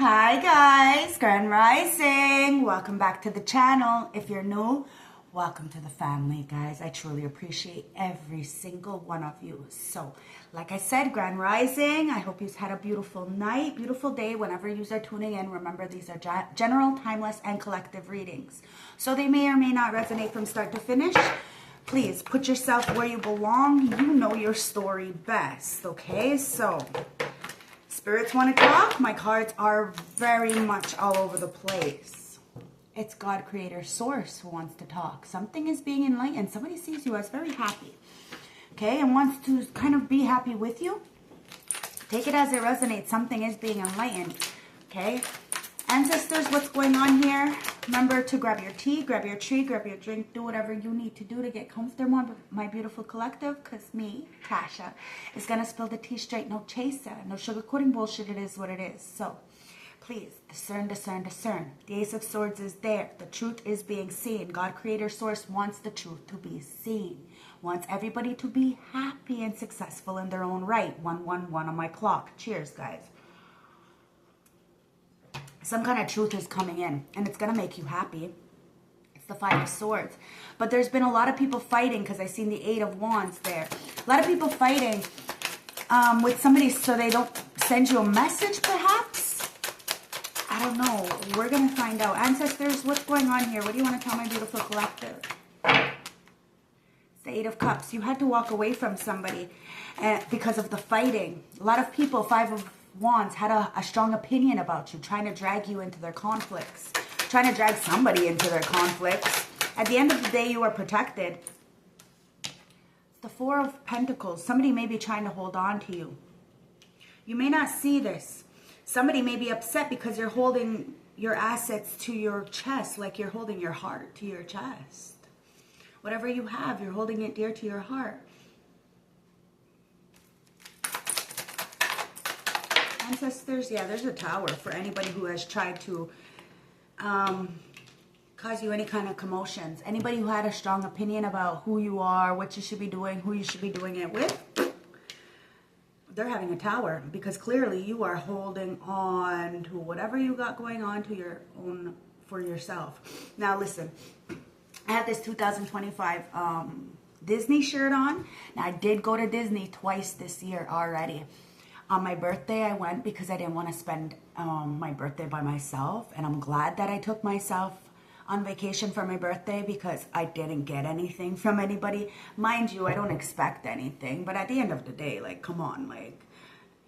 Hi guys, Grand Rising. Welcome back to the channel. If you're new, welcome to the family, guys. I truly appreciate every single one of you. So, like I said, Grand Rising, I hope you've had a beautiful night, beautiful day. Whenever you are tuning in, remember these are general, timeless, and collective readings. So they may or may not resonate from start to finish. Please put yourself where you belong. You know your story best, okay? So spirits want to talk. My cards are very much all over the place. It's God, Creator, Source who wants to talk. Something is being enlightened. Somebody sees you as very happy, okay, and wants to kind of be happy with you. Take it as it resonates. Something is being enlightened, okay? Ancestors, what's going on here? Remember to grab your tea, grab your tree, grab your drink, do whatever you need to do to get comfortable, my beautiful collective, because me, Tasha, is going to spill the tea straight, no chaser, no sugarcoating bullshit. It is what it is. So please, discern, discern, discern. The Ace of Swords is there. The truth is being seen. God, Creator, Source wants the truth to be seen. Wants everybody to be happy and successful in their own right. 111 on my clock. Cheers, guys. Some kind of truth is coming in, and it's going to make you happy. It's the Five of Swords. But there's been a lot of people fighting, because I seen the Eight of Wands there. A lot of people fighting with somebody so they don't send you a message, perhaps? I don't know. We're going to find out. Ancestors, what's going on here? What do you want to tell my beautiful collective? It's the Eight of Cups. You had to walk away from somebody because of the fighting. A lot of people, Five of Wands, had a strong opinion about you, trying to drag you into their conflicts, trying to drag somebody into their conflicts. At the end of the day, you are protected. It's the Four of Pentacles. Somebody may be trying to hold on to you. You may not see this. Somebody may be upset because you're holding your assets to your chest, like you're holding your heart to your chest. Whatever you have, you're holding it dear to your heart. Ancestors, yeah, there's a Tower for anybody who has tried to cause you any kind of commotions. Anybody who had a strong opinion about who you are, what you should be doing, who you should be doing it with, they're having a Tower, because clearly you are holding on to whatever you got going on to your own, for yourself. Now listen, I have this 2025 Disney shirt on. Now I did go to Disney twice this year already. On my birthday, I went because I didn't want to spend my birthday by myself. And I'm glad that I took myself on vacation for my birthday, because I didn't get anything from anybody. Mind you, I don't expect anything. But at the end of the day, like, come on, like,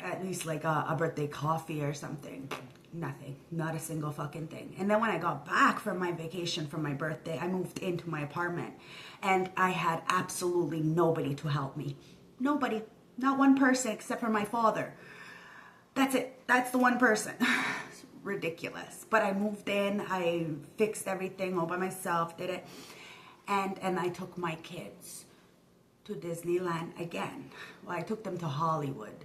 at least like a birthday coffee or something. Nothing. Not a single fucking thing. And then when I got back from my vacation for my birthday, I moved into my apartment. And I had absolutely nobody to help me. Nobody. Not one person except for my father. That's it. That's the one person. It's ridiculous. But I moved in. I fixed everything all by myself. Did it. And I took my kids to Disneyland again. Well, I took them to Hollywood.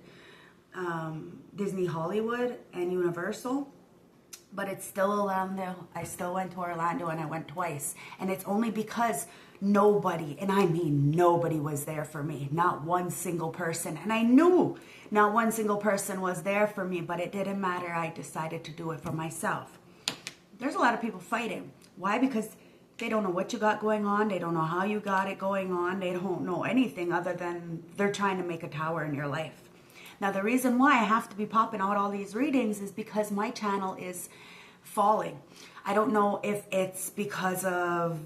Disney Hollywood and Universal. But it's still Orlando. I still went to Orlando, and I went twice. And it's only because nobody, and I mean nobody, was there for me. Not one single person. And I knew not one single person was there for me, but it didn't matter. I decided to do it for myself. There's a lot of people fighting. Why? Because they don't know what you got going on. They don't know how you got it going on. They don't know anything other than they're trying to make a tower in your life. Now, the reason why I have to be popping out all these readings is because my channel is falling. I don't know if it's because of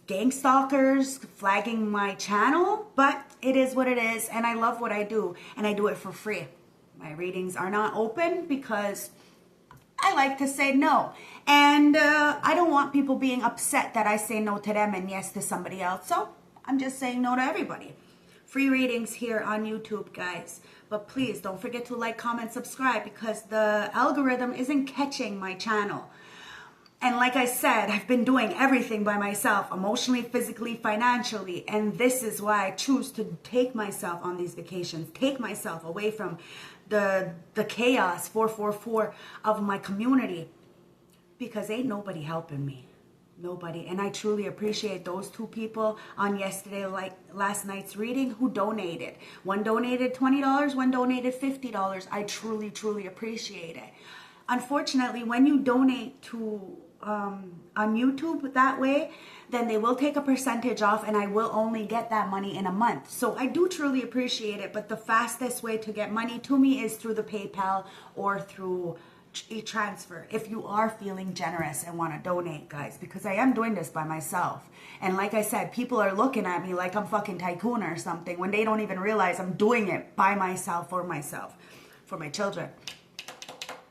gang stalkers flagging my channel, but it is what it is, and I love what I do, and I do it for free. My readings are not open because I like to say no, and I don't want people being upset that I say no to them and yes to somebody else, so I'm just saying no to everybody. Free readings here on YouTube, guys. But please don't forget to like, comment, subscribe, because the algorithm isn't catching my channel. And like I said, I've been doing everything by myself, emotionally, physically, financially. And this is why I choose to take myself on these vacations, take myself away from the chaos 444 of my community, because ain't nobody helping me. Nobody. And I truly appreciate those two people on yesterday, like last night's reading, who donated. One donated $20, one donated $50. I truly, truly appreciate it. unfortunately, when you donate to on YouTube that way, then they will take a percentage off, and I will only get that money in a month. So I do truly appreciate it, but the fastest way to get money to me is through the PayPal or through e-transfer, if you are feeling generous and want to donate, guys, because I am doing this by myself. And like I said, people are looking at me like I'm fucking tycoon or something when they don't even realize I'm doing it by myself, for my children.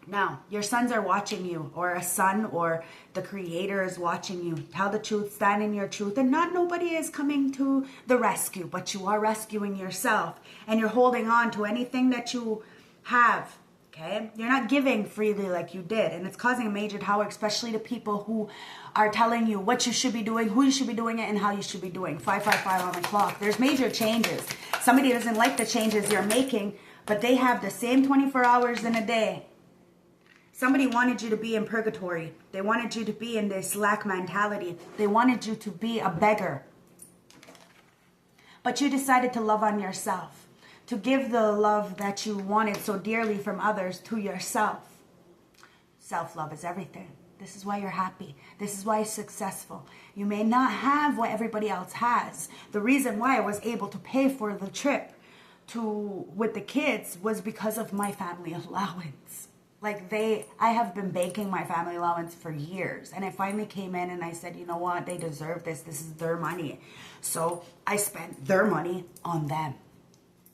Now, your sons are watching you, or a son, or the creator is watching you. Tell the truth, stand in your truth, and not nobody is coming to the rescue, but you are rescuing yourself, and you're holding on to anything that you have. Okay, you're not giving freely like you did, and it's causing a major tower, especially to people who are telling you what you should be doing, who you should be doing it, and how you should be doing. 555 on the clock. There's major changes. Somebody doesn't like the changes you're making, but they have the same 24 hours in a day. Somebody wanted you to be in purgatory. They wanted you to be in this lack mentality. They wanted you to be a beggar. But you decided to love on yourself, to give the love that you wanted so dearly from others to yourself. Self-love is everything. This is why you're happy. This is why you're successful. You may not have what everybody else has. The reason why I was able to pay for the trip with the kids was because of my family allowance. I have been banking my family allowance for years, and it finally came in, and I said, you know what, they deserve this. This is their money. So I spent their money on them.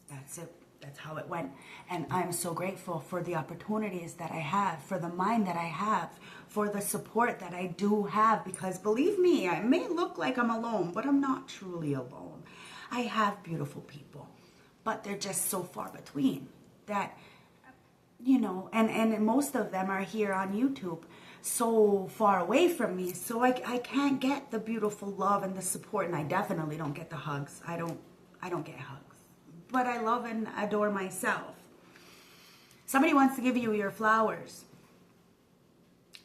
That's it. That's how it went. And I'm so grateful for the opportunities that I have, for the mind that I have, for the support that I do have, because believe me, I may look like I'm alone, but I'm not truly alone. I have beautiful people, but they're just so far between that, and most of them are here on YouTube so far away from me, so I can't get the beautiful love and the support, and I definitely don't get the hugs. I don't get hugs, but I love and adore myself. Somebody wants to give you your flowers.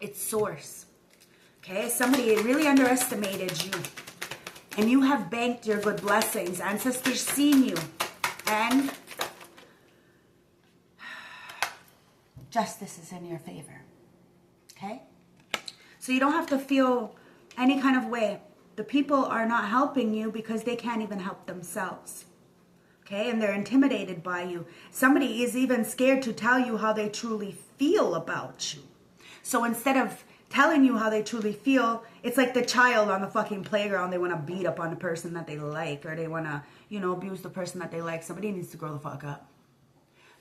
It's source. Okay, somebody really underestimated you, and you have banked your good blessings. Ancestors seen you, and justice is in your favor. Okay? So you don't have to feel any kind of way. The people are not helping you because they can't even help themselves. Okay? And they're intimidated by you. Somebody is even scared to tell you how they truly feel about you. So instead of telling you how they truly feel, it's like the child on the fucking playground. They want to beat up on the person that they like, or they want to, abuse the person that they like. Somebody needs to grow the fuck up.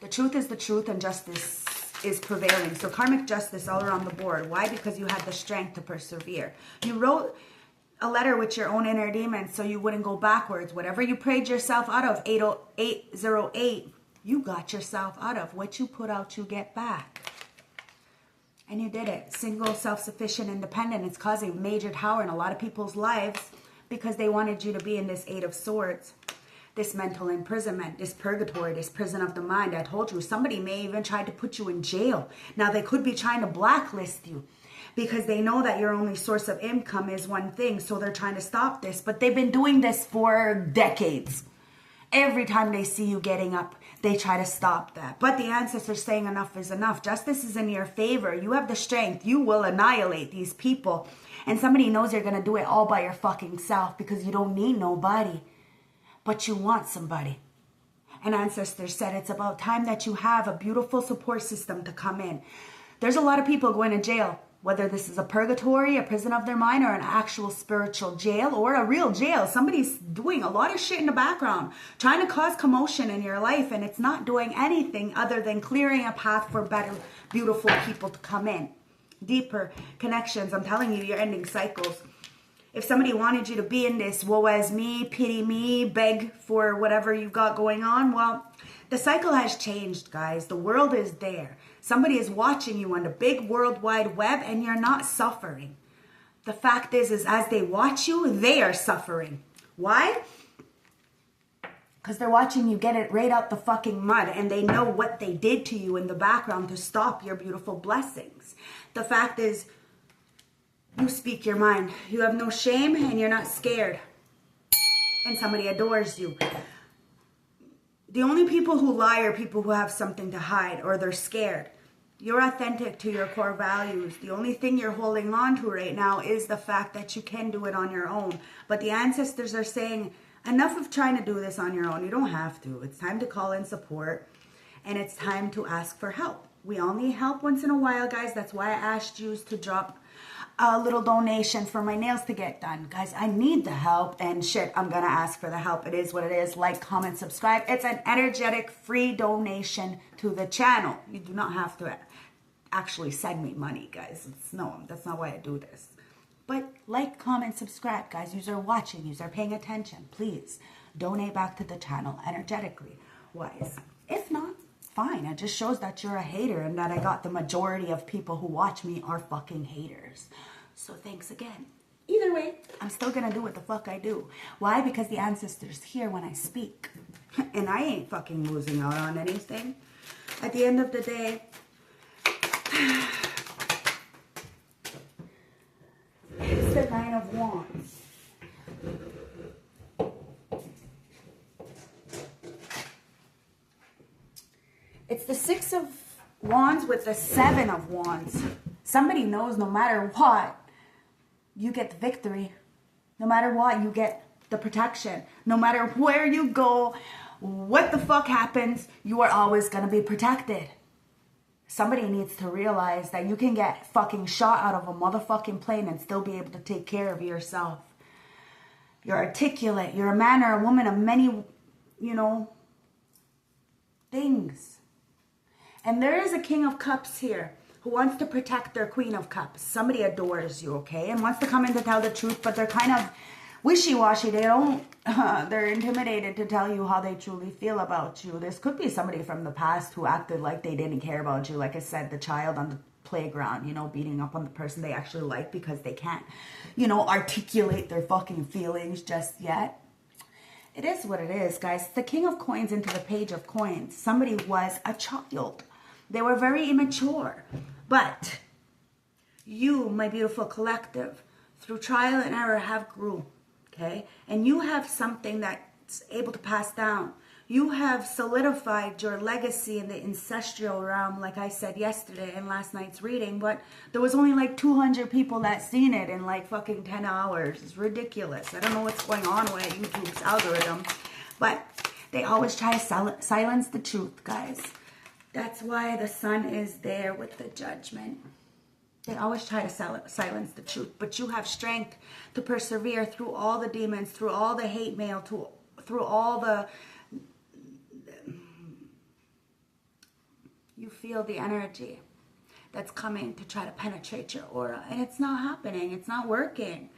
The truth is the truth, and justice is prevailing. So karmic justice all around the board. Why? Because you had the strength to persevere. You wrote a letter with your own inner demons so you wouldn't go backwards. Whatever you prayed yourself out of, 808, you got yourself out of. What you put out, you get back. And you did it. Single, self-sufficient, independent. It's causing major tower in a lot of people's lives because they wanted you to be in this 8 of Swords. This mental imprisonment, this purgatory, this prison of the mind. I told you, somebody may even try to put you in jail. Now, they could be trying to blacklist you because they know that your only source of income is one thing. So they're trying to stop this. But they've been doing this for decades. Every time they see you getting up, they try to stop that. But the ancestors saying enough is enough. Justice is in your favor. You have the strength. You will annihilate these people. And somebody knows you're going to do it all by your fucking self because you don't need nobody. But you want somebody. And ancestors said it's about time that you have a beautiful support system to come in. There's a lot of people going to jail, whether this is a purgatory, a prison of their mind, or an actual spiritual jail, or a real jail. Somebody's doing a lot of shit in the background, trying to cause commotion in your life, and it's not doing anything other than clearing a path for better, beautiful people to come in. Deeper connections. I'm telling you, you're ending cycles. If somebody wanted you to be in this woe is me, pity me, beg for whatever you've got going on, well, the cycle has changed, guys. The world is there. Somebody is watching you on the big World Wide Web, and you're not suffering. The fact is as they watch you, they are suffering. Why? Because they're watching you get it right out the fucking mud, and they know what they did to you in the background to stop your beautiful blessings. The fact is, you speak your mind. You have no shame, and you're not scared. And somebody adores you. The only people who lie are people who have something to hide, or they're scared. You're authentic to your core values. The only thing you're holding on to right now is the fact that you can do it on your own. But the ancestors are saying, enough of trying to do this on your own. You don't have to. It's time to call in support. And it's time to ask for help. We all need help once in a while, guys. That's why I asked you to drop a little donation for my nails to get done. Guys, I need the help. And shit, I'm going to ask for the help. It is what it is. Like, comment, subscribe. It's an energetic free donation to the channel. You do not have to actually send me money, guys. No, that's not why I do this. But like, comment, subscribe, guys. You are watching. You are paying attention. Please donate back to the channel energetically wise. If not, fine. It just shows that you're a hater and that I got the majority of people who watch me are fucking haters. So thanks again. Either way, I'm still going to do what the fuck I do. Why? Because the ancestors hear when I speak. And I ain't fucking losing out on anything. At the end of the day, it's the Nine of Wands. It's the Six of Wands with the Seven of Wands. Somebody knows no matter what, you get the victory. No matter what, you get the protection. No matter where you go, what the fuck happens, you are always going to be protected. Somebody needs to realize that you can get fucking shot out of a motherfucking plane and still be able to take care of yourself. You're articulate. You're a man or a woman of many, things. And there is a King of Cups here who wants to protect their Queen of Cups. Somebody adores you, okay? And wants to come in to tell the truth, but they're kind of wishy-washy. They're intimidated to tell you how they truly feel about you. This could be somebody from the past who acted like they didn't care about you. Like I said, the child on the playground, beating up on the person they actually like because they can't, articulate their fucking feelings just yet. It is what it is, guys. The King of Coins into the Page of Coins. Somebody was a child. They were very immature. But you, my beautiful collective, through trial and error have grew. Okay, and you have something that's able to pass down. You have solidified your legacy in the ancestral realm, like I said yesterday in last night's reading, but there was only like 200 people that seen it in like fucking 10 hours. It's ridiculous. I don't know what's going on with YouTube's algorithm, but they always try to silence the truth, guys. That's why the sun is there with the judgment. They always try to silence the truth, but you have strength to persevere through all the demons, through all the hate mail, through all the... You feel the energy that's coming to try to penetrate your aura, and it's not happening. It's not working.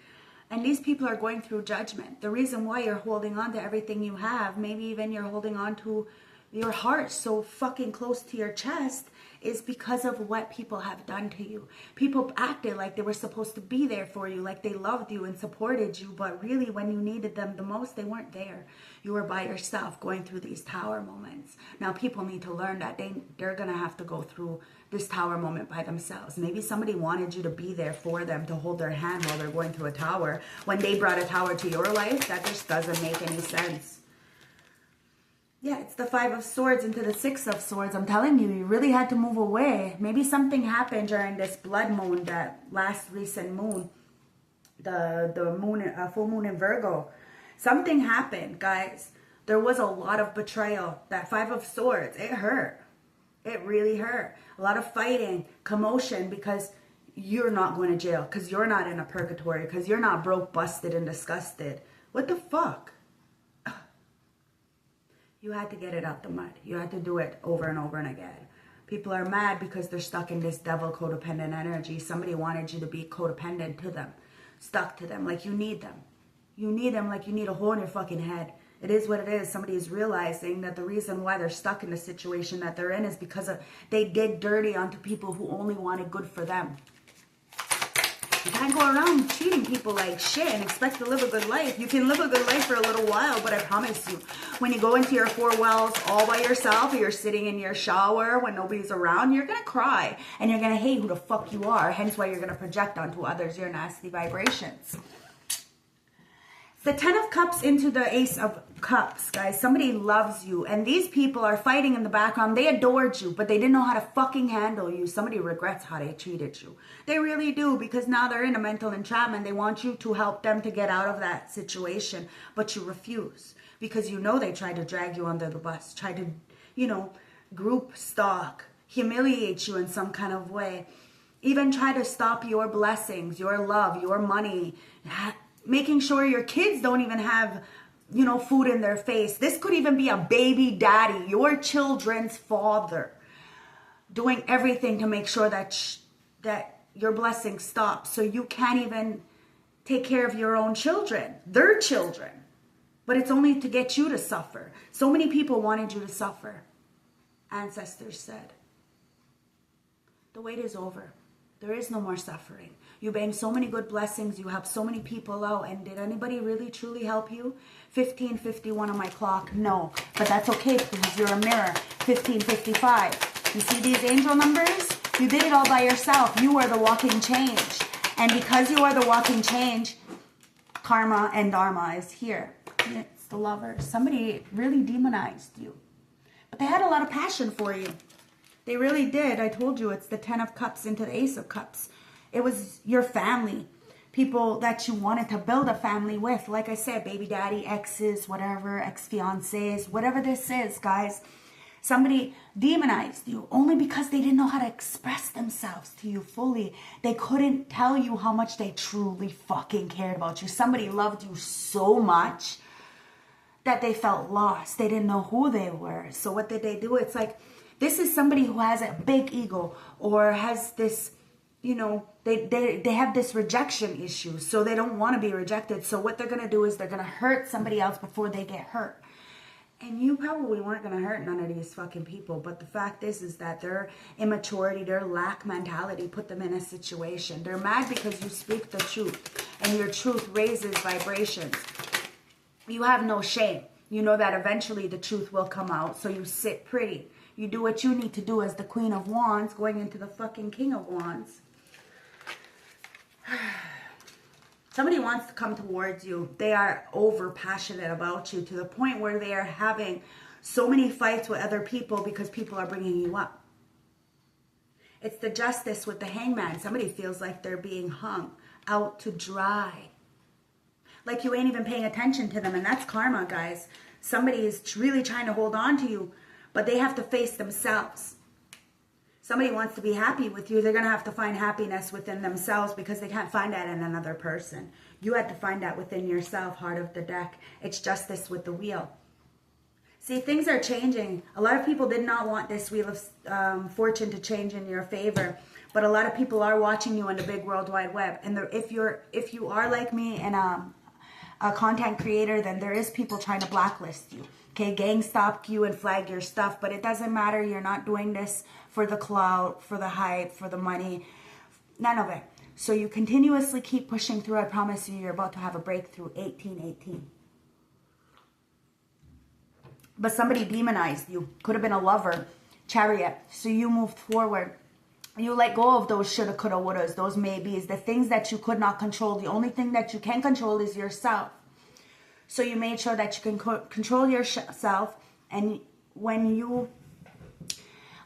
And these people are going through judgment. The reason why you're holding on to everything you have, maybe even you're holding on to your heart so fucking close to your chest, is because of what people have done to you. People acted like they were supposed to be there for you, like they loved you and supported you, but really when you needed them the most, they weren't there. You were by yourself going through these tower moments. Now people need to learn that they're going to have to go through this tower moment by themselves. Maybe somebody wanted you to be there for them, to hold their hand while they're going through a tower. When they brought a tower to your life, that just doesn't make any sense. Yeah, it's the Five of Swords into the Six of Swords. I'm telling you, you really had to move away. Maybe something happened during this blood moon, that last recent moon, the moon, full moon in Virgo. Something happened, guys. There was a lot of betrayal. That Five of Swords, it hurt. It really hurt. A lot of fighting, commotion, because you're not going to jail, because you're not in a purgatory, because you're not broke, busted, and disgusted. What the fuck? You had to get it out the mud. You had to do it over and over and again. People are mad because they're stuck in this devil codependent energy. Somebody wanted you to be codependent to them, stuck to them, like you need them. You need them like you need a hole in your fucking head. It is what it is. Somebody is realizing that the reason why they're stuck in the situation that they're in is because they did dirty onto people who only wanted good for them. You can't go around treating people like shit and expect to live a good life. You can live a good life for a little while, but I promise you, when you go into your four walls all by yourself, or you're sitting in your shower when nobody's around, you're going to cry. And you're going to hate who the fuck you are. Hence why you're going to project onto others your nasty vibrations. The Ten of Cups into the Ace of Cups, guys. Somebody loves you. And these people are fighting in the background. They adored you, but they didn't know how to fucking handle you. Somebody regrets how they treated you. They really do, because now they're in a mental entrapment. They want you to help them to get out of that situation, but you refuse. Because you know they tried to drag you under the bus. Tried to, you know, group stalk, humiliate you in some kind of way. Even try to stop your blessings, your love, your money, making sure your kids don't even have, you know, food in their face. This could even be a baby daddy, your children's father, doing everything to make sure that that your blessing stops, so you can't even take care of your own children, their children. But it's only to get you to suffer. So many people wanted you to suffer. Ancestors said, the wait is over. There is no more suffering. You bang so many good blessings. You help so many people out. And did anybody really truly help you? 1551 on my clock. No. But that's okay, because you're a mirror. 1555. You see these angel numbers? You did it all by yourself. You are the walking change. And because you are the walking change, karma and dharma is here. It's the lover. Somebody really demonized you. But they had a lot of passion for you. They really did. I told you, it's the Ten of Cups into the Ace of Cups. It was your family, people that you wanted to build a family with. Like I said, baby daddy, exes, whatever, ex-fiancés, whatever this is, guys. Somebody demonized you only because they didn't know how to express themselves to you fully. They couldn't tell you how much they truly fucking cared about you. Somebody loved you so much that they felt lost. They didn't know who they were. So what did they do? It's like, this is somebody who has a big ego, or has this, you know, they have this rejection issue. So they don't want to be rejected. So what they're going to do is they're going to hurt somebody else before they get hurt. And you probably weren't going to hurt none of these fucking people. But the fact is that their immaturity, their lack mentality put them in a situation. They're mad because you speak the truth. And your truth raises vibrations. You have no shame. You know that eventually the truth will come out. So you sit pretty. You do what you need to do as the Queen of Wands going into the fucking King of Wands. Somebody wants to come towards you. They are over passionate about you to the point where they are having so many fights with other people because people are bringing you up. It's the Justice with the Hangman. Somebody feels like they're being hung out to dry. Like you ain't even paying attention to them. And that's karma, guys. Somebody is really trying to hold on to you, but they have to face themselves. Somebody wants to be happy with you. They're going to have to find happiness within themselves because they can't find that in another person. You had to find that within yourself, heart of the deck. It's Justice with the Wheel. See, things are changing. A lot of people did not want this Wheel of Fortune to change in your favor. But a lot of people are watching you on the big World Wide Web. And if you are like me and a content creator, then there is people trying to blacklist you. Okay, gang stalk you and flag your stuff, but it doesn't matter. You're not doing this for the clout, for the hype, for the money, none of it. So you continuously keep pushing through. I promise you, you're about to have a breakthrough. 1818. But somebody demonized you. Could have been a lover, Chariot. So you moved forward. You let go of those shoulda, coulda, wouldas, those maybes, the things that you could not control. The only thing that you can control is yourself. So you made sure that you can control yourself. And when you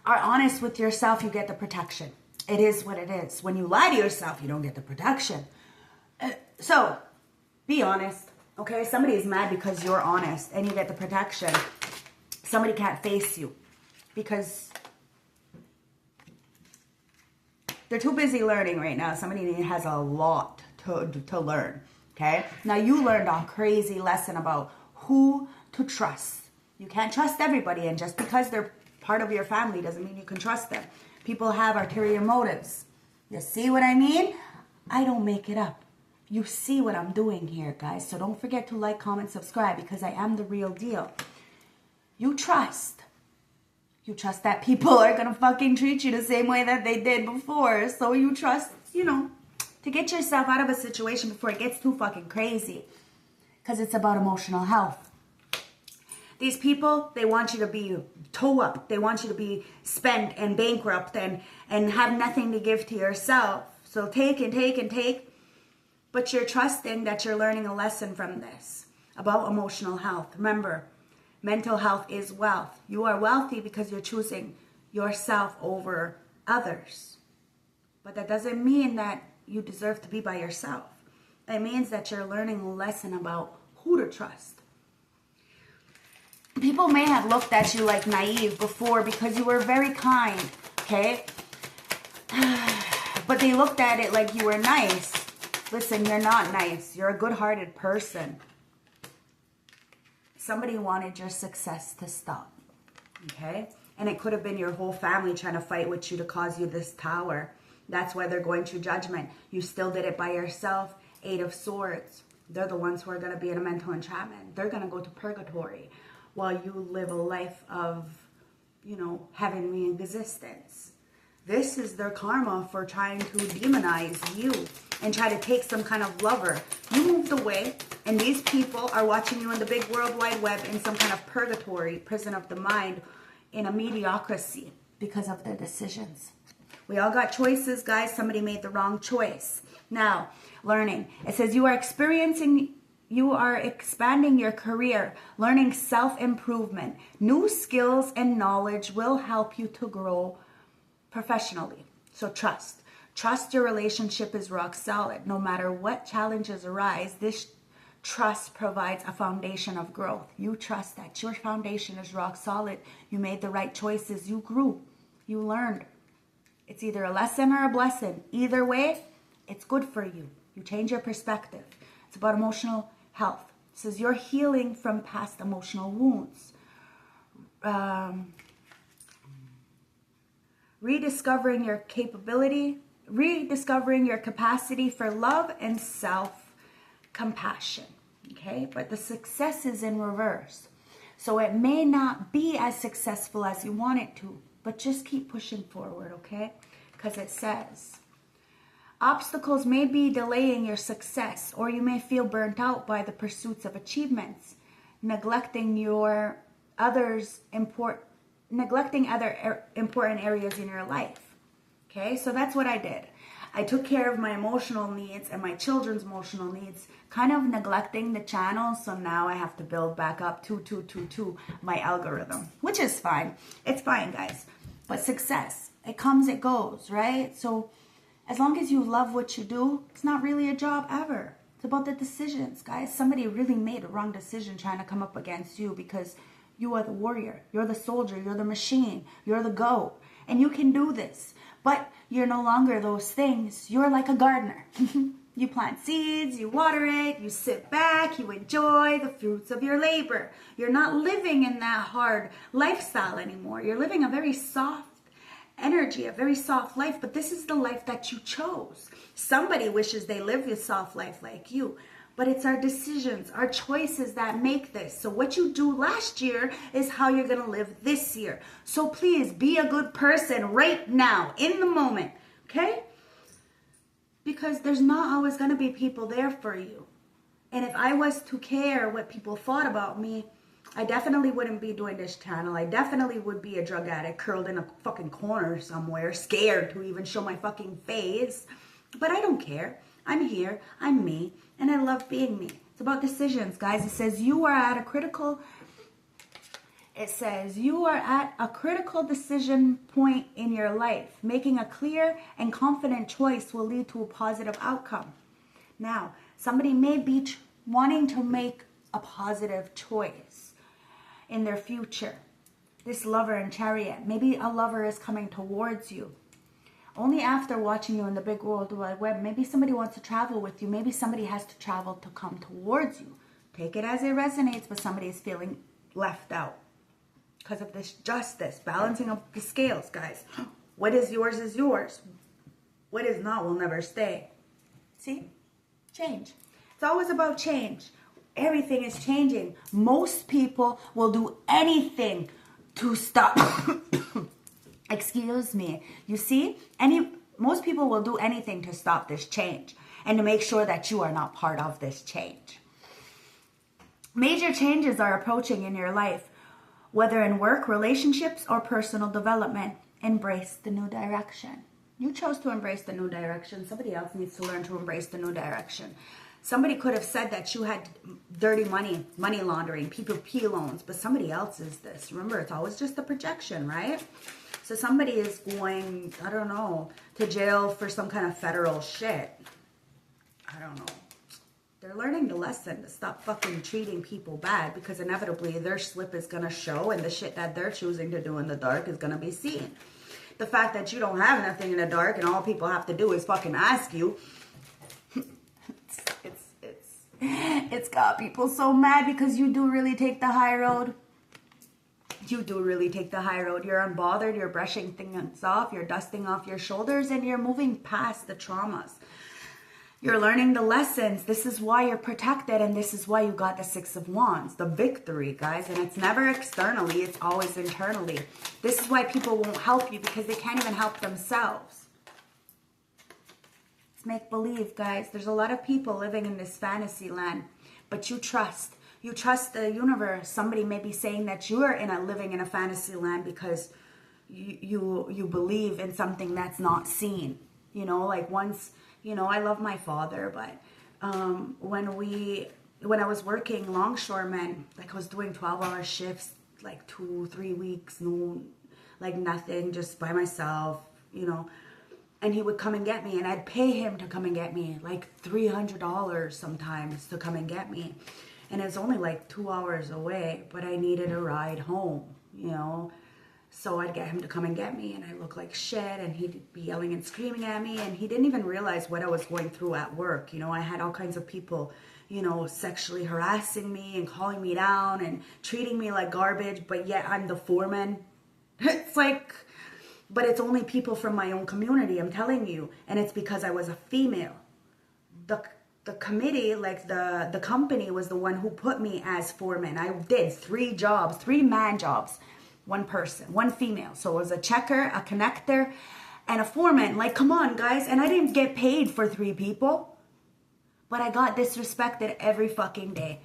are honest with yourself, you get the protection. It is what it is. When you lie to yourself, you don't get the protection. So be honest. Okay, somebody is mad because you're honest and you get the protection. Somebody can't face you because they're too busy learning right now. Somebody has a lot to learn. Okay, now you learned a crazy lesson about who to trust. You can't trust everybody, and just because they're part of your family doesn't mean you can trust them. People have ulterior motives. You see what I mean? I don't make it up. You see what I'm doing here, guys. So don't forget to like, comment, subscribe, because I am the real deal. You trust. You trust that people are going to fucking treat you the same way that they did before. So you trust, you know, to get yourself out of a situation before it gets too fucking crazy. Because it's about emotional health. These people, they want you to be toe up. They want you to be spent and bankrupt and have nothing to give to yourself. So take and take and take. But you're trusting that you're learning a lesson from this about emotional health. Remember, mental health is wealth. You are wealthy because you're choosing yourself over others. But that doesn't mean that you deserve to be by yourself. It means that you're learning a lesson about who to trust. People may have looked at you like naive before because you were very kind, okay? But they looked at it like you were nice. Listen, you're not nice. You're a good-hearted person. Somebody wanted your success to stop, okay? And it could have been your whole family trying to fight with you to cause you this tower. That's why they're going through judgment. You still did it by yourself. 8 of Swords. They're the ones who are going to be in a mental entrapment. They're going to go to purgatory while you live a life of, you know, heavenly existence. This is their karma for trying to demonize you and try to take some kind of lover. You moved away, and these people are watching you in the big world wide web in some kind of purgatory, prison of the mind, in a mediocrity because of their decisions. We all got choices, guys. Somebody made the wrong choice. Now, learning. It says you are expanding your career, learning self-improvement. New skills and knowledge will help you to grow professionally. So trust. Trust your relationship is rock solid. No matter what challenges arise, this trust provides a foundation of growth. You trust that your foundation is rock solid. You made the right choices. You grew. You learned. It's either a lesson or a blessing. Either way, it's good for you. You change your perspective. It's about emotional health. It says you're healing from past emotional wounds. Rediscovering your capacity for love and self-compassion. Okay, but the success is in reverse. So it may not be as successful as you want it to, but just keep pushing forward, okay? Because it says, obstacles may be delaying your success, or you may feel burnt out by the pursuits of achievements, neglecting other important areas in your life. Okay, so that's what I did. I took care of my emotional needs and my children's emotional needs, kind of neglecting the channel. So now I have to build back up my algorithm, which is fine. It's fine, guys. But success, it comes, it goes, right? So as long as you love what you do, it's not really a job ever. It's about the decisions, guys. Somebody really made a wrong decision trying to come up against you because you are the warrior. You're the soldier. You're the machine. You're the goat. And you can do this. But you're no longer those things. You're like a gardener. You plant seeds, you water it, you sit back, you enjoy the fruits of your labor. You're not living in that hard lifestyle anymore. You're living a very soft energy, a very soft life, but this is the life that you chose. Somebody wishes they lived a soft life like you, but it's our decisions, our choices that make this. So what you do last year is how you're going to live this year. So please be a good person right now, in the moment, okay? Because there's not always going to be people there for you. And if I was to care what people thought about me, I definitely wouldn't be doing this channel. I definitely would be a drug addict curled in a fucking corner somewhere, scared to even show my fucking face. But I don't care. I'm here. I'm me. And I love being me. It's about decisions, guys. It says you are at a critical decision point in your life. Making a clear and confident choice will lead to a positive outcome. Now, somebody may be wanting to make a positive choice in their future. This lover and chariot, maybe a lover is coming towards you. Only after watching you in the big world wide web, maybe somebody wants to travel with you. Maybe somebody has to travel to come towards you. Take it as it resonates, but somebody is feeling left out because of this justice, balancing of the scales, guys. What is yours is yours. What is not will never stay. See? Change. It's always about change. Everything is changing. Most people will do anything to stop. Excuse me. You see? Most people will do anything to stop this change and to make sure that you are not part of this change. Major changes are approaching in your life, whether in work, relationships, or personal development. Embrace the new direction. You chose to embrace the new direction. Somebody else needs to learn to embrace the new direction. Somebody could have said that you had dirty money, money laundering, PPP loans, but somebody else is this. Remember, it's always just a projection, right? So somebody is going, I don't know, to jail for some kind of federal shit. I don't know. They're learning the lesson to stop fucking treating people bad, because inevitably their slip is going to show, and the shit that they're choosing to do in the dark is going to be seen. The fact that you don't have nothing in the dark and all people have to do is fucking ask you, it's got people so mad, because you do really take the high road. You do really take the high road. You're unbothered. You're brushing things off. You're dusting off your shoulders, and you're moving past the traumas. You're learning the lessons. This is why you're protected, and this is why you got the Six of Wands, the victory, guys. And it's never externally. It's always internally. This is why people won't help you, because they can't even help themselves. It's make-believe, guys. There's a lot of people living in this fantasy land, but you trust. You trust the universe. Somebody may be saying that you are living in a fantasy land because you believe in something that's not seen. You know, like once, you know, I love my father, but when I was working longshoremen, like I was doing 12-hour shifts, like 2-3 weeks, no, like nothing, just by myself, you know. And he would come and get me, and I'd pay him to come and get me, like $300 sometimes to come and get me. And it's only like 2 hours away, but I needed a ride home, you know. So I'd get him to come and get me, and I look like shit, and he'd be yelling and screaming at me, and he didn't even realize what I was going through at work. You know, I had all kinds of people, you know, sexually harassing me and calling me down and treating me like garbage, but yet I'm the foreman. It's like, but it's only people from my own community, I'm telling you, and it's because I was a female. The committee, like the company, was the one who put me as foreman. I did 3 jobs, 3 man jobs, 1 person, 1 female. So it was a checker, a connector, and a foreman. Like, come on, guys. And I didn't get paid for 3 people, but I got disrespected every fucking day,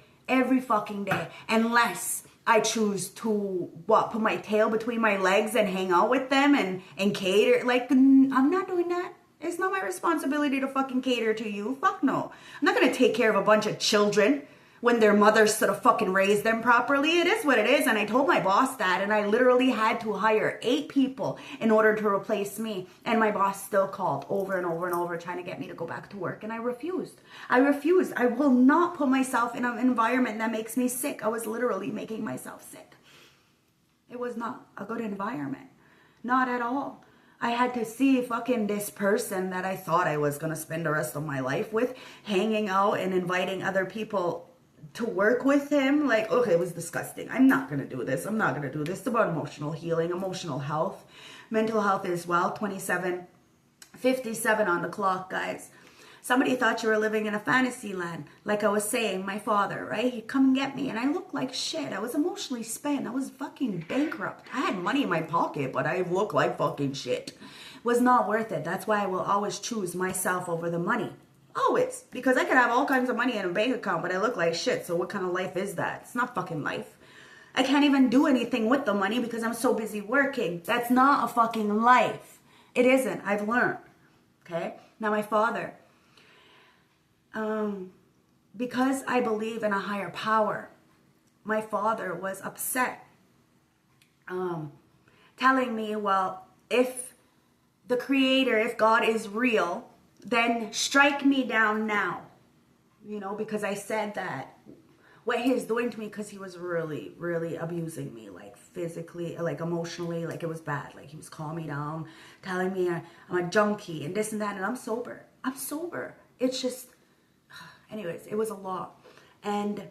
unless I choose to put my tail between my legs and hang out with them and cater. Like, I'm not doing that. It's not my responsibility to fucking cater to you. Fuck no. I'm not going to take care of a bunch of children when their mothers sort of fucking raised them properly. It is what it is. And I told my boss that, and I literally had to hire 8 people in order to replace me. And my boss still called over and over and over trying to get me to go back to work. And I refused. I will not put myself in an environment that makes me sick. I was literally making myself sick. It was not a good environment. Not at all. I had to see fucking this person that I thought I was going to spend the rest of my life with, hanging out and inviting other people to work with him. Like, okay, it was disgusting. I'm not going to do this. I'm not going to do this. It's about emotional healing, emotional health, mental health as well. 27:57 on the clock, guys. Somebody thought you were living in a fantasy land. Like I was saying, my father, right? He'd come and get me, and I looked like shit. I was emotionally spent. I was fucking bankrupt. I had money in my pocket, but I looked like fucking shit. It was not worth it. That's why I will always choose myself over the money. Always. Because I could have all kinds of money in a bank account, but I look like shit. So what kind of life is that? It's not fucking life. I can't even do anything with the money because I'm so busy working. That's not a fucking life. It isn't. I've learned. Okay? Now my father... because I believe in a higher power, my father was upset, telling me, well, if the creator, if God is real, then strike me down now, you know, because I said that what he was doing to me, because he was really, really abusing me, like physically, like emotionally, like it was bad. Like he was calming me down, telling me I'm a junkie and this and that, and I'm sober. It's just... Anyways, it was a lot. And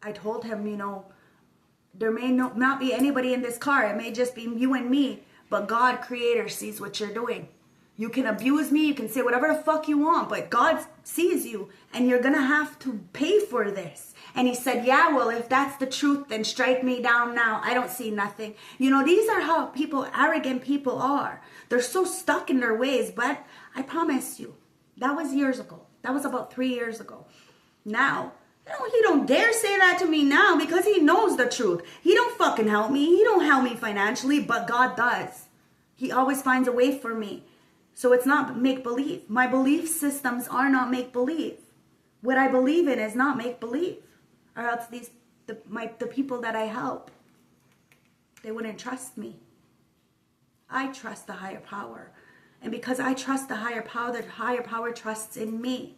I told him, you know, there may not be anybody in this car. It may just be you and me. But God, creator, sees what you're doing. You can abuse me. You can say whatever the fuck you want. But God sees you. And you're going to have to pay for this. And he said, yeah, well, if that's the truth, then strike me down now. I don't see nothing. You know, these are how arrogant people are. They're so stuck in their ways. But I promise you, that was years ago. That was about 3 years ago. Now, you know, he don't dare say that to me now because he knows the truth. He don't fucking help me. He don't help me financially, but God does. He always finds a way for me. So it's not make-believe. My belief systems are not make-believe. What I believe in is not make-believe. Or else the people that I help, they wouldn't trust me. I trust the higher power. And because I trust the higher power trusts in me.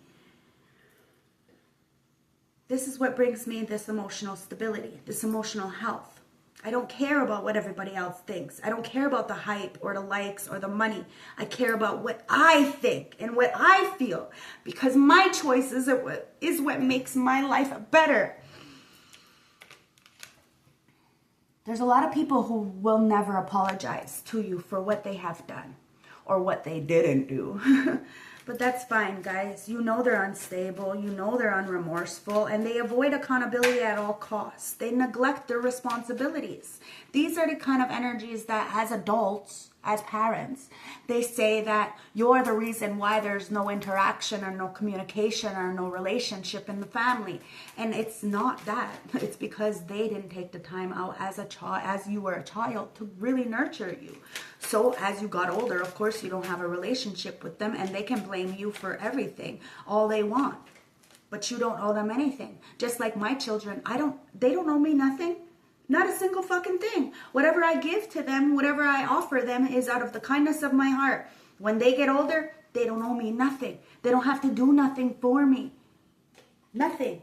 This is what brings me this emotional stability, this emotional health. I don't care about what everybody else thinks. I don't care about the hype or the likes or the money. I care about what I think and what I feel, because my choices is what makes my life better. There's a lot of people who will never apologize to you for what they have done or what they didn't do. But that's fine, guys. You know they're unstable. You know they're unremorseful. And they avoid accountability at all costs. They neglect their responsibilities. These are the kind of energies that, as adults, as parents, they say that you're the reason why there's no interaction or no communication or no relationship in the family. And it's not that. It's because they didn't take the time out as you were a child to really nurture you. So as you got older, of course, you don't have a relationship with them, and they can blame you for everything, all they want. But you don't owe them anything. Just like my children, they don't owe me nothing. Not a single fucking thing. Whatever I give to them, whatever I offer them is out of the kindness of my heart. When they get older, they don't owe me nothing. They don't have to do nothing for me. Nothing.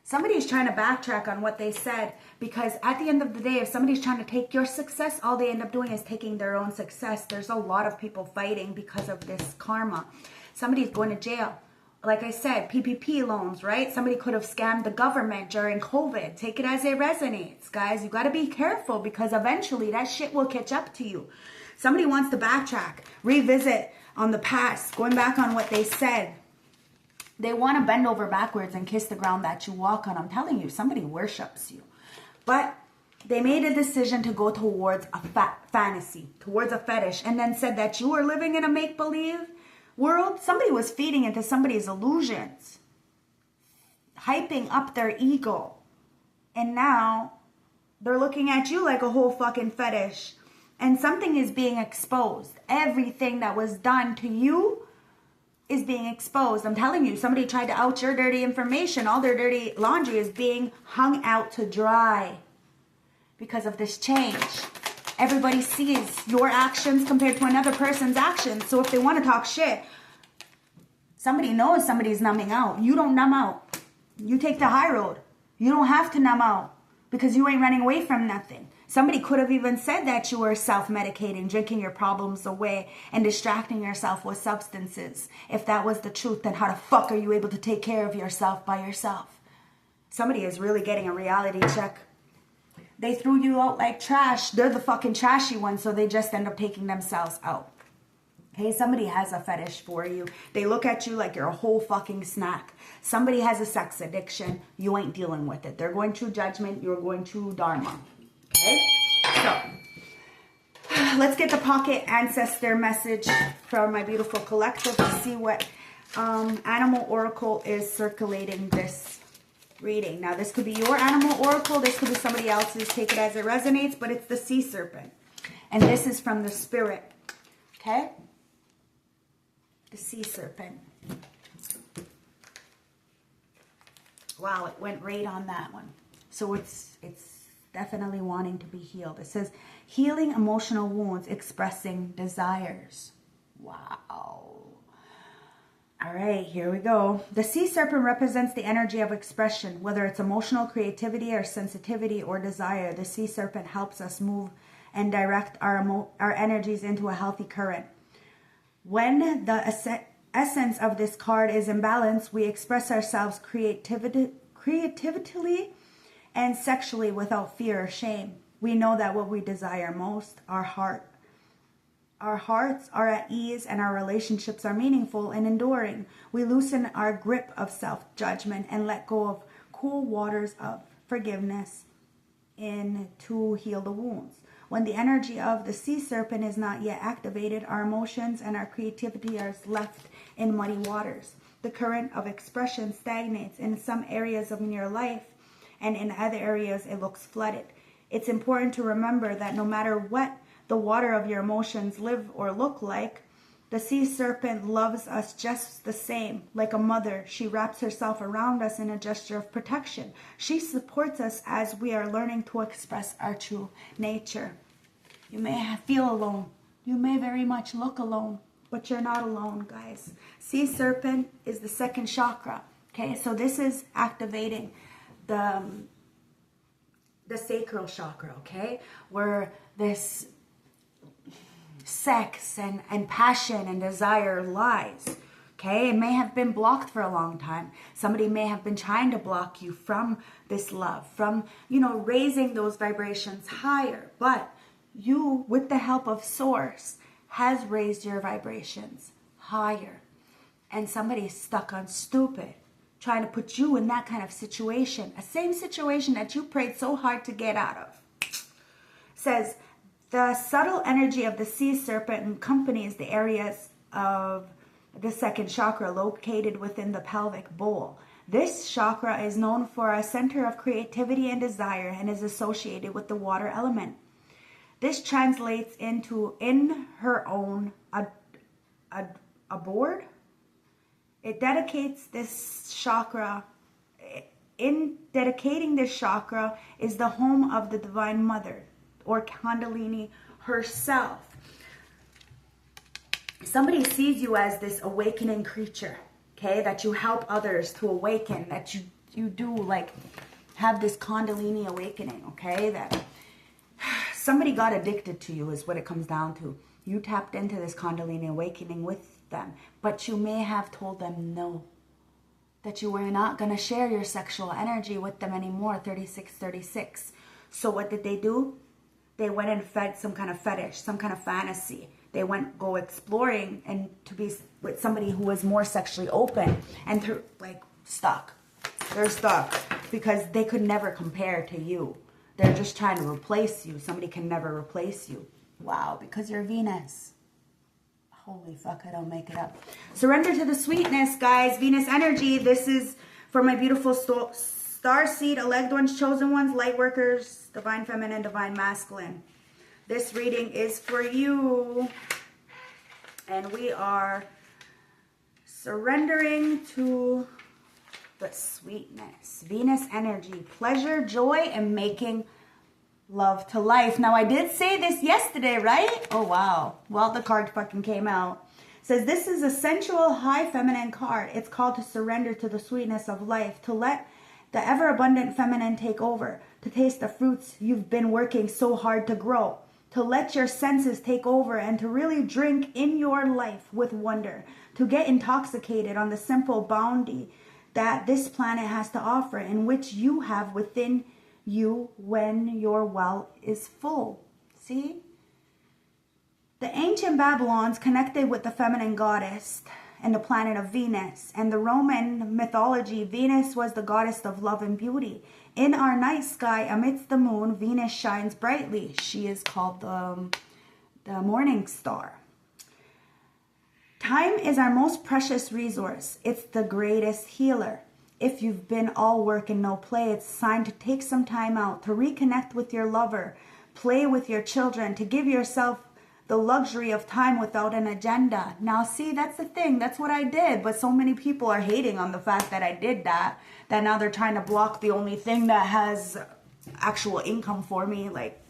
Somebody's trying to backtrack on what they said, because at the end of the day, if somebody's trying to take your success, all they end up doing is taking their own success. There's a lot of people fighting because of this karma. Somebody's going to jail. Like I said, PPP loans, right? Somebody could have scammed the government during COVID. Take it as it resonates, guys. You got to be careful, because eventually that shit will catch up to you. Somebody wants to backtrack, revisit on the past, going back on what they said. They want to bend over backwards and kiss the ground that you walk on. I'm telling you, somebody worships you. But they made a decision to go towards a fantasy, towards a fetish, and then said that you were living in a make-believe world. Somebody was feeding into somebody's illusions, hyping up their ego. And now they're looking at you like a whole fucking fetish. And something is being exposed. Everything that was done to you is being exposed. I'm telling you, somebody tried to out your dirty information. All their dirty laundry is being hung out to dry because of this change. Everybody sees your actions compared to another person's actions. So if they want to talk shit, somebody knows somebody's numbing out. You don't numb out. You take the high road. You don't have to numb out, because you ain't running away from nothing. Somebody could have even said that you were self-medicating, drinking your problems away, and distracting yourself with substances. If that was the truth, then how the fuck are you able to take care of yourself by yourself? Somebody is really getting a reality check. They threw you out like trash. They're the fucking trashy ones, so they just end up taking themselves out. Okay, somebody has a fetish for you. They look at you like you're a whole fucking snack. Somebody has a sex addiction. You ain't dealing with it. They're going through judgment. You're going through dharma. Okay, so let's get the pocket ancestor message from my beautiful collective to see what animal oracle is circulating this reading. Now, this could be your animal oracle. This could be somebody else's. Take it as it resonates, but it's the sea serpent. And this is from the spirit. Okay? The sea serpent. Wow, it went right on that one. So it's definitely wanting to be healed. It says, healing emotional wounds, expressing desires. Wow. All right, here we go. The sea serpent represents the energy of expression, whether it's emotional creativity or sensitivity or desire. The sea serpent helps us move and direct our energies into a healthy current. When the essence of this card is in balance, we express ourselves creatively and sexually without fear or shame. We know that what we desire most, our hearts are at ease, and our relationships are meaningful and enduring. We loosen our grip of self-judgment and let go of cool waters of forgiveness to heal the wounds. When the energy of the sea serpent is not yet activated, our emotions and our creativity are left in muddy waters. The current of expression stagnates in some areas of your life, and in other areas it looks flooded. It's important to remember that no matter what the water of your emotions live or look like. The sea serpent loves us just the same. Like a mother, she wraps herself around us in a gesture of protection. She supports us as we are learning to express our true nature. You may feel alone. You may very much look alone, but you're not alone, guys. Sea serpent is the second chakra. Okay, so this is activating the sacral chakra, okay? Where this sex and passion and desire lies, okay? It may have been blocked for a long time. Somebody may have been trying to block you from this love, from, you know, raising those vibrations higher. But you, with the help of Source, has raised your vibrations higher. And somebody's stuck on stupid, trying to put you in that kind of situation, a same situation that you prayed so hard to get out of. Says, the subtle energy of the sea serpent accompanies the areas of the second chakra located within the pelvic bowl. This chakra is known for a center of creativity and desire and is associated with the water element. This translates into in her own abode. It dedicates this chakra. In dedicating this chakra is the home of the Divine Mother, or Kundalini herself. Somebody sees you as this awakening creature, okay, that you help others to awaken, that you do like have this Kundalini awakening, okay, that somebody got addicted to you is what it comes down to. You tapped into this Kundalini awakening with them, but you may have told them no, that you were not going to share your sexual energy with them anymore, 3636. So what did they do? They went and fed some kind of fetish, some kind of fantasy. They went go exploring and to be with somebody who was more sexually open, and they're like stuck. They're stuck because they could never compare to you. They're just trying to replace you. Somebody can never replace you. Wow, because you're Venus. Holy fuck, I don't make it up. Surrender to the sweetness, guys. Venus energy. This is for my beautiful starseed, elect ones, chosen ones, light workers, divine feminine, divine masculine. This reading is for you. And we are surrendering to the sweetness. Venus energy, pleasure, joy, and making love to life. Now, I did say this yesterday, right? Oh, wow. Well, the card fucking came out. It says, this is a sensual, high feminine card. It's called to surrender to the sweetness of life, to let the ever-abundant feminine take over, to taste the fruits you've been working so hard to grow, to let your senses take over and to really drink in your life with wonder, to get intoxicated on the simple bounty that this planet has to offer, in which you have within you when your well is full. See? The ancient Babylons connected with the feminine goddess and the planet of Venus. And the Roman mythology, Venus was the goddess of love and beauty. In our night sky, amidst the moon, Venus shines brightly. She is called the morning star. Time is our most precious resource. It's the greatest healer. If you've been all work and no play, it's time to take some time out to reconnect with your lover, play with your children, to give yourself the luxury of time without an agenda. Now, see, that's the thing. That's what I did. But so many people are hating on the fact that I did that now they're trying to block the only thing that has actual income for me. Like,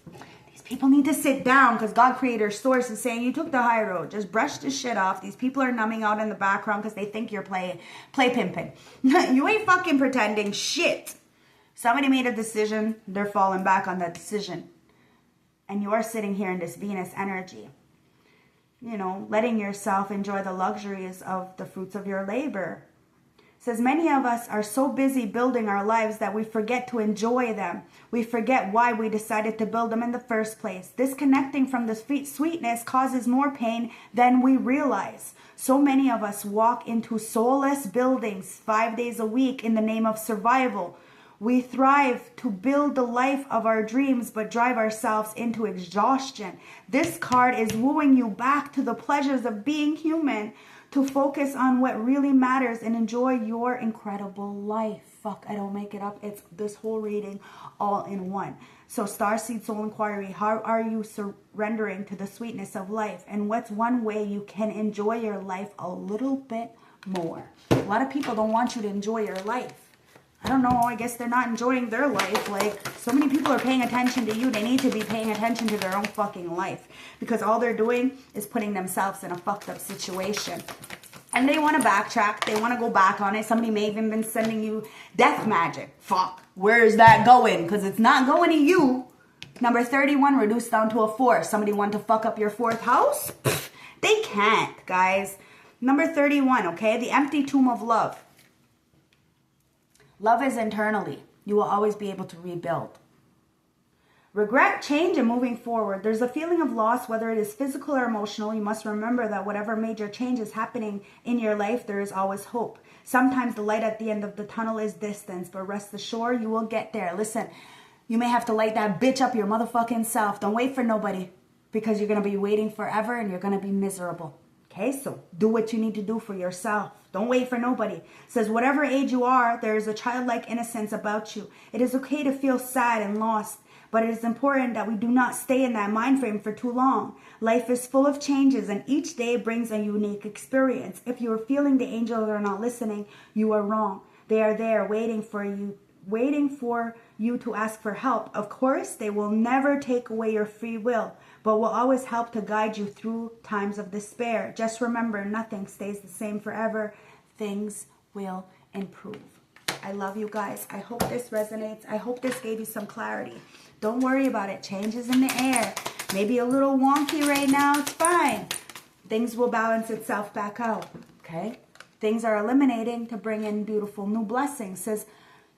these people need to sit down, because God Creator Source is saying, you took the high road. Just brush this shit off. These people are numbing out in the background because they think you're play pimping. You ain't fucking pretending shit. Somebody made a decision. They're falling back on that decision. And you are sitting here in this Venus energy, you know, letting yourself enjoy the luxuries of the fruits of your labor. It says, many of us are so busy building our lives that we forget to enjoy them. We forget why we decided to build them in the first place. Disconnecting from the sweetness causes more pain than we realize. So many of us walk into soulless buildings 5 days a week in the name of survival. We thrive to build the life of our dreams, but drive ourselves into exhaustion. This card is wooing you back to the pleasures of being human, to focus on what really matters and enjoy your incredible life. Fuck, I don't make it up. It's this whole reading all in one. So Starseed Soul Inquiry, how are you surrendering to the sweetness of life? And what's one way you can enjoy your life a little bit more? A lot of people don't want you to enjoy your life. I don't know, I guess they're not enjoying their life. Like, so many people are paying attention to you. They need to be paying attention to their own fucking life. Because all they're doing is putting themselves in a fucked up situation. And they want to backtrack. They want to go back on it. Somebody may have even been sending you death magic. Fuck, where's that going? Because it's not going to you. Number 31, reduced down to a 4. Somebody want to fuck up your 4th house? Pfft, they can't, guys. Number 31, okay? The empty tomb of love. Love is internally. You will always be able to rebuild. Regret, change, and moving forward. There's a feeling of loss, whether it is physical or emotional. You must remember that whatever major change is happening in your life, there is always hope. Sometimes the light at the end of the tunnel is distance, but rest assured you will get there. Listen, you may have to light that bitch up your motherfucking self. Don't wait for nobody, because you're going to be waiting forever and you're going to be miserable. Okay, so do what you need to do for yourself. Don't wait for nobody. It says, whatever age you are, there is a childlike innocence about you. It is okay to feel sad and lost, but it is important that we do not stay in that mind frame for too long. Life is full of changes, and each day brings a unique experience. If you are feeling the angels are not listening, you are wrong. They are there waiting for you to ask for help. Of course, they will never take away your free will, but will always help to guide you through times of despair. Just remember, nothing stays the same forever. Things will improve. I love you guys. I hope this resonates. I hope this gave you some clarity. Don't worry about it. Change is in the air. Maybe a little wonky right now. It's fine. Things will balance itself back out. Okay? Things are eliminating to bring in beautiful new blessings. It says,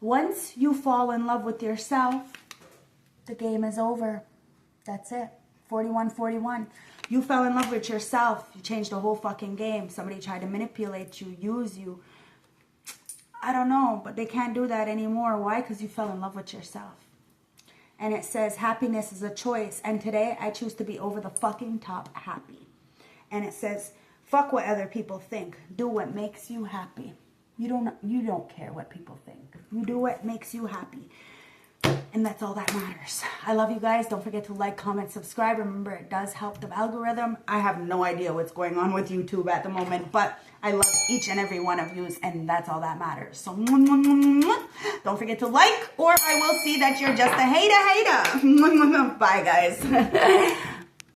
once you fall in love with yourself, the game is over. That's it. 4141. You fell in love with yourself. You changed the whole fucking game. Somebody tried to manipulate you, use you. I don't know, but they can't do that anymore. Why? Because you fell in love with yourself. And it says happiness is a choice. And today I choose to be over the fucking top happy. And it says, fuck what other people think. Do what makes you happy. You don't care what people think. You do what makes you happy. And that's all that matters. I love you guys. Don't forget to like, comment, subscribe. Remember, it does help the algorithm. I have no idea what's going on with YouTube at the moment, but I love each and every one of you, and that's all that matters. So, don't forget to like, or I will see that you're just a hater. Bye, guys.